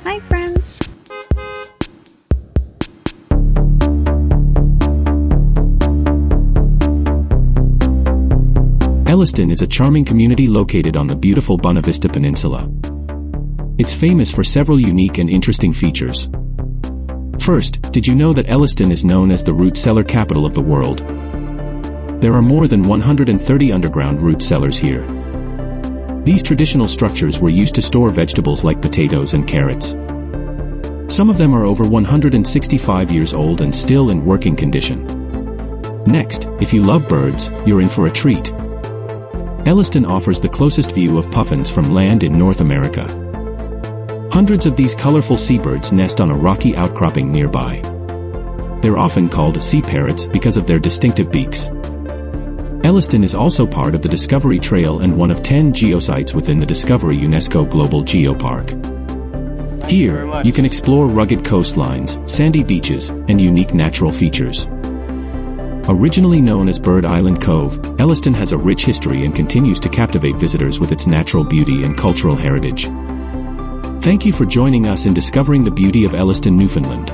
Hi, friends! Elliston is a charming community located on the beautiful Buena Vista Peninsula. It's famous for several unique and interesting features. First, did you know that Elliston is known as the root cellar capital of the world? There are more than 130 underground root cellars here. These traditional structures were used to store vegetables like potatoes and carrots. Some of them are over 165 years old and still in working condition. Next, if you love birds, you're in for a treat. Elliston offers the closest view of puffins from land in North America. Hundreds of these colorful seabirds nest on a rocky outcropping nearby. They're often called sea parrots because of their distinctive beaks. Elliston is also part of the Discovery Trail and one of 10 geosites within the Discovery UNESCO Global Geopark. Here, you can explore rugged coastlines, sandy beaches, and unique natural features. Originally known as Bird Island Cove, Elliston has a rich history and continues to captivate visitors with its natural beauty and cultural heritage. Thank you for joining us in discovering the beauty of Elliston, Newfoundland.